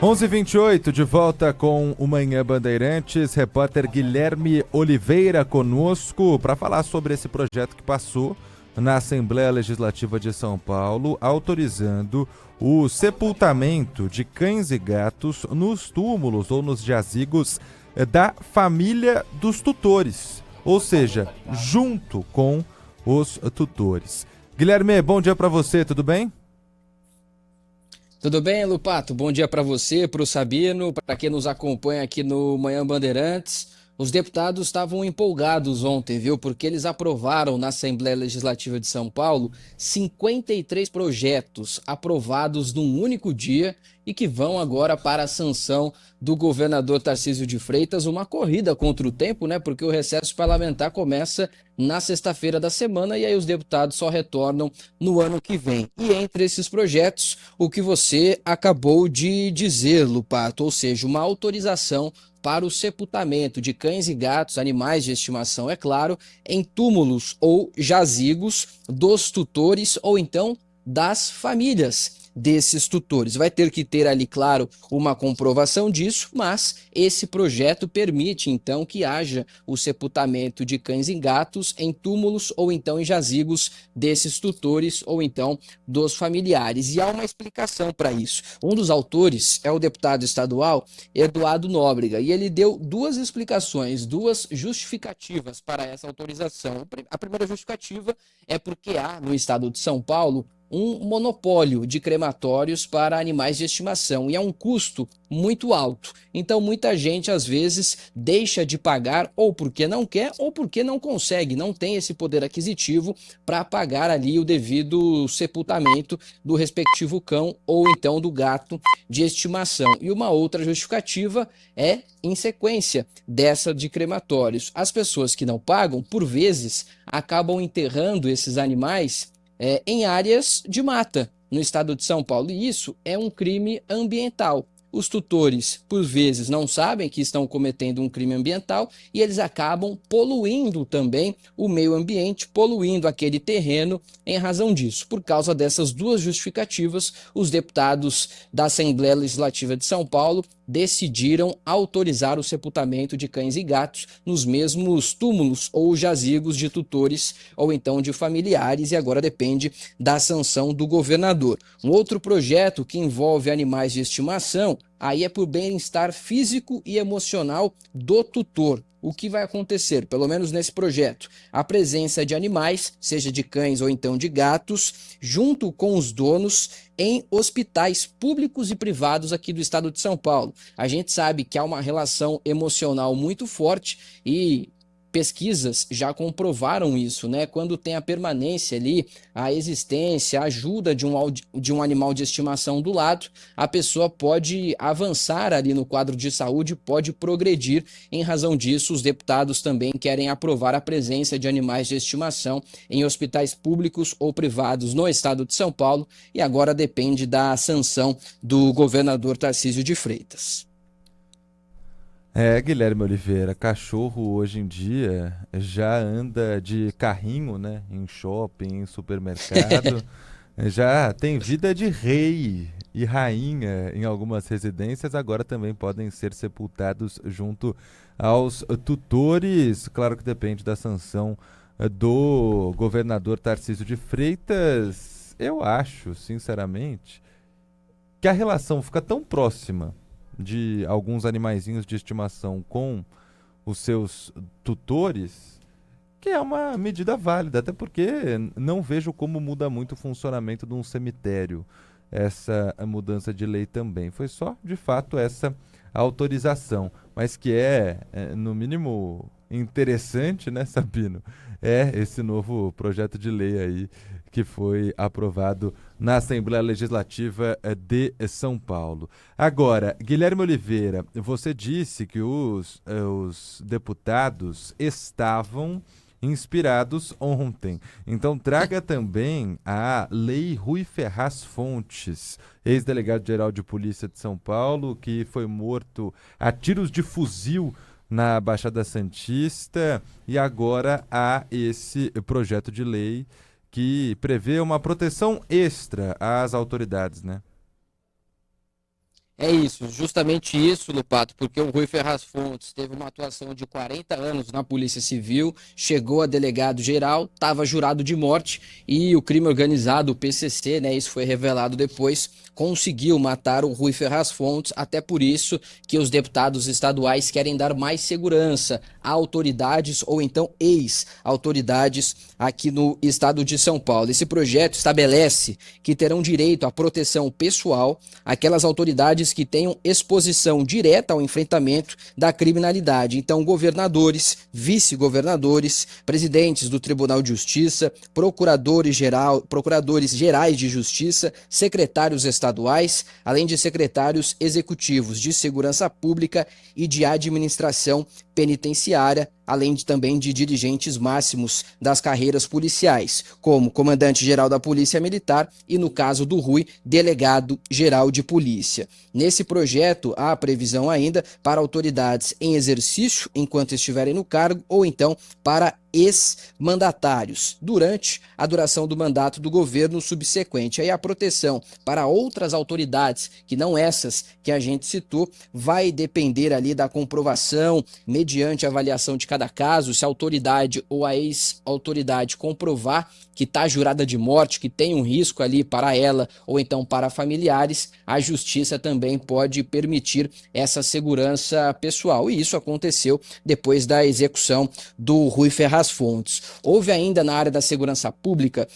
11h28, de volta com o Manhã Bandeirantes, repórter Guilherme Oliveira conosco para falar sobre esse projeto que passou na Assembleia Legislativa de São Paulo, autorizando o sepultamento de cães e gatos nos túmulos ou nos jazigos da família dos tutores, ou seja, junto com os tutores. Guilherme, bom dia para você, tudo bem? Tudo bem, Lupato? Bom dia para você, para o Sabino, para quem nos acompanha aqui no Manhã Bandeirantes. Os deputados estavam empolgados ontem, viu? Porque eles aprovaram na Assembleia Legislativa de São Paulo 53 projetos aprovados num único dia e que vão agora para a sanção do governador Tarcísio de Freitas. Uma corrida contra o tempo, né? Porque o recesso parlamentar começa na sexta-feira da semana e aí os deputados só retornam no ano que vem. E entre esses projetos, o que você acabou de dizer, Lupato, ou seja, uma autorização para o sepultamento de cães e gatos, animais de estimação, é claro, em túmulos ou jazigos dos tutores ou então das famílias desses tutores. Vai ter que ter ali, claro, uma comprovação disso, mas esse projeto permite então que haja o sepultamento de cães e gatos em túmulos ou então em jazigos desses tutores ou então dos familiares. E há uma explicação para isso. Um dos autores é o deputado estadual Eduardo Nóbrega e ele deu duas explicações, duas justificativas para essa autorização. A primeira justificativa é porque há no estado de São Paulo um monopólio de crematórios para animais de estimação e é um custo muito alto. Então muita gente às vezes deixa de pagar ou porque não quer ou porque não consegue, não tem esse poder aquisitivo para pagar ali o devido sepultamento do respectivo cão ou então do gato de estimação. E uma outra justificativa é em sequência dessa de crematórios. As pessoas que não pagam, por vezes, acabam enterrando esses animais em áreas de mata no estado de São Paulo. E isso é um crime ambiental. Os tutores, por vezes, não sabem que estão cometendo um crime ambiental e eles acabam poluindo também o meio ambiente, poluindo aquele terreno em razão disso. Por causa dessas duas justificativas, os deputados da Assembleia Legislativa de São Paulo decidiram autorizar o sepultamento de cães e gatos nos mesmos túmulos ou jazigos de tutores ou então de familiares, e agora depende da sanção do governador. Um outro projeto que envolve animais de estimação, aí é por bem-estar físico e emocional do tutor. O que vai acontecer, pelo menos nesse projeto? A presença de animais, seja de cães ou então de gatos, junto com os donos em hospitais públicos e privados aqui do estado de São Paulo. A gente sabe que há uma relação emocional muito forte e pesquisas já comprovaram isso, né? Quando tem a permanência ali, a existência, a ajuda de um animal de estimação do lado, a pessoa pode avançar ali no quadro de saúde, pode progredir. Em razão disso, os deputados também querem aprovar a presença de animais de estimação em hospitais públicos ou privados no estado de São Paulo e agora depende da sanção do governador Tarcísio de Freitas. Guilherme Oliveira, cachorro hoje em dia já anda de carrinho, né, em shopping, em supermercado, já tem vida de rei e rainha em algumas residências, agora também podem ser sepultados junto aos tutores, claro que depende da sanção do governador Tarcísio de Freitas. Eu acho, sinceramente, que a relação fica tão próxima de alguns animaizinhos de estimação com os seus tutores, que é uma medida válida, até porque não vejo como muda muito o funcionamento de um cemitério essa mudança de lei também. Foi só, de fato, essa autorização, mas que no mínimo, interessante, né, Sabino? É esse novo projeto de lei aí que foi aprovado na Assembleia Legislativa de São Paulo. Agora, Guilherme Oliveira, você disse que os deputados estavam inspirados ontem. Então traga também a Lei Rui Ferraz Fontes, ex-delegado-geral de Polícia de São Paulo, que foi morto a tiros de fuzil na Baixada Santista, e agora há esse projeto de lei que prevê uma proteção extra às autoridades, né? É isso, justamente isso, Lupato, porque o Rui Ferraz Fontes teve uma atuação de 40 anos na Polícia Civil, chegou a delegado-geral, estava jurado de morte e o crime organizado, o PCC, né, isso foi revelado depois, conseguiu matar o Rui Ferraz Fontes, até por isso que os deputados estaduais querem dar mais segurança a autoridades ou então ex-autoridades aqui no estado de São Paulo. Esse projeto estabelece que terão direito à proteção pessoal aquelas autoridades que tenham exposição direta ao enfrentamento da criminalidade. Então, governadores, vice-governadores, presidentes do Tribunal de Justiça, procuradores gerais de justiça, secretários estaduais, além de secretários executivos de segurança pública e de administração penitenciária, além também de dirigentes máximos das carreiras policiais, como comandante-geral da Polícia Militar e, no caso do Rui, delegado-geral de polícia. Nesse projeto, há previsão ainda para autoridades em exercício enquanto estiverem no cargo ou então para ex-mandatários durante a duração do mandato do governo subsequente. Aí a proteção para outras autoridades, que não essas que a gente citou, vai depender ali da comprovação, mediante a avaliação de cada caso, se a autoridade ou a ex-autoridade comprovar que está jurada de morte, que tem um risco ali para ela ou então para familiares, a justiça também pode permitir essa segurança pessoal. E isso aconteceu depois da execução do Rui Ferraz Fontes. Houve ainda na área da segurança pública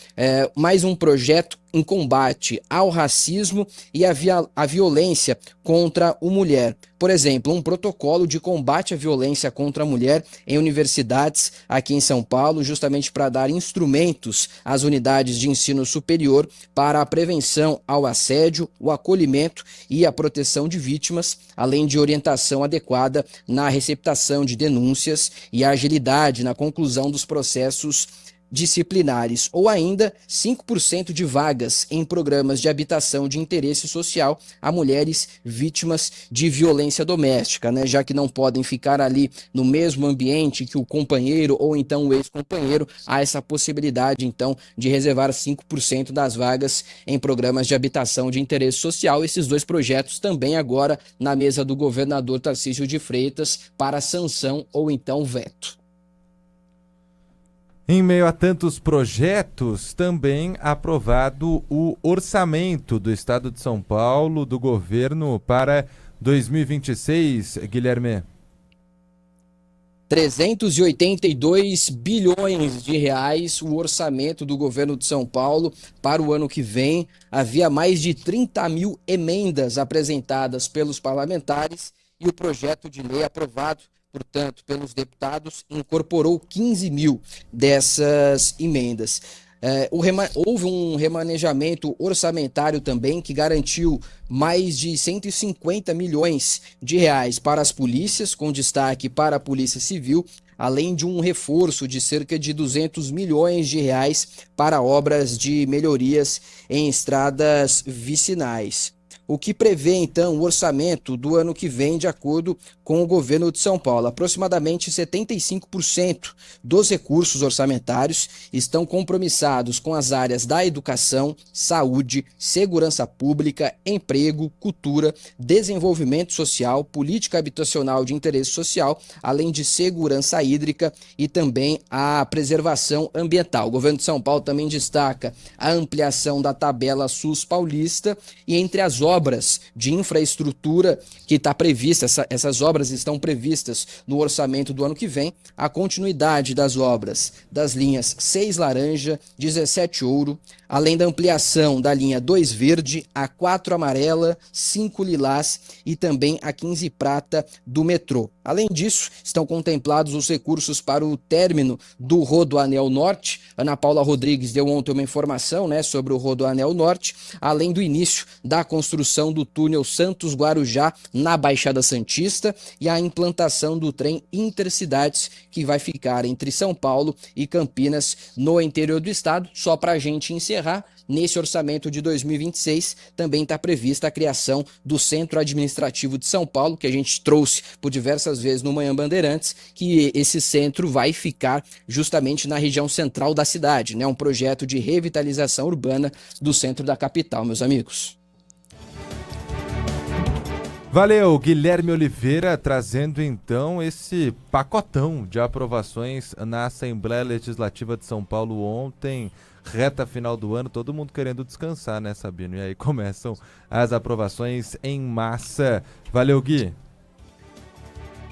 mais um projeto em combate ao racismo e à violência contra a mulher. Por exemplo, um protocolo de combate à violência contra a mulher em universidades aqui em São Paulo, justamente para dar instrumentos às unidades de ensino superior para a prevenção ao assédio, o acolhimento e a proteção de vítimas, além de orientação adequada na receptação de denúncias e agilidade na conclusão dos processos disciplinares, ou ainda 5% de vagas em programas de habitação de interesse social a mulheres vítimas de violência doméstica, né? Já que não podem ficar ali no mesmo ambiente que o companheiro ou então o ex-companheiro, há essa possibilidade então de reservar 5% das vagas em programas de habitação de interesse social. Esses dois projetos também agora na mesa do governador Tarcísio de Freitas para sanção ou então veto. Em meio a tantos projetos, também aprovado o orçamento do Estado de São Paulo, do governo, para 2026, Guilherme. 382 bilhões de reais o orçamento do governo de São Paulo para o ano que vem. Havia mais de 30 mil emendas apresentadas pelos parlamentares e o projeto de lei aprovado, portanto, pelos deputados, incorporou 15 mil dessas emendas. Houve um remanejamento orçamentário também que garantiu mais de 150 milhões de reais para as polícias, com destaque para a Polícia Civil, além de um reforço de cerca de 200 milhões de reais para obras de melhorias em estradas vicinais. O que prevê, então, o orçamento do ano que vem, de acordo com o governo de São Paulo. Aproximadamente 75% dos recursos orçamentários estão compromissados com as áreas da educação, saúde, segurança pública, emprego, cultura, desenvolvimento social, política habitacional de interesse social, além de segurança hídrica e também a preservação ambiental. O governo de São Paulo também destaca a ampliação da tabela SUS paulista e entre as obras de infraestrutura que está prevista, essas obras estão previstas no orçamento do ano que vem, a continuidade das obras das linhas 6 laranja, 17 ouro, além da ampliação da linha 2 verde, a 4 amarela, 5 lilás e também a 15 prata do metrô. Além disso, estão contemplados os recursos para o término do Rodoanel Norte. Ana Paula Rodrigues deu ontem uma informação, né, sobre o Rodoanel Norte, além do início da construção do túnel Santos-Guarujá na Baixada Santista e a implantação do trem Intercidades, que vai ficar entre São Paulo e Campinas, no interior do estado. Só para a gente encerrar, nesse orçamento de 2026 também está prevista a criação do Centro Administrativo de São Paulo, que a gente trouxe por diversas vezes no Manhã Bandeirantes, que esse centro vai ficar justamente na região central da cidade, né? Um projeto de revitalização urbana do centro da capital, meus amigos. Valeu, Guilherme Oliveira, trazendo então esse pacotão de aprovações na Assembleia Legislativa de São Paulo ontem, reta final do ano, todo mundo querendo descansar, né, Sabino? E aí começam as aprovações em massa. Valeu, Gui.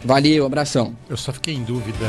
Valeu, abração. Eu só fiquei em dúvida.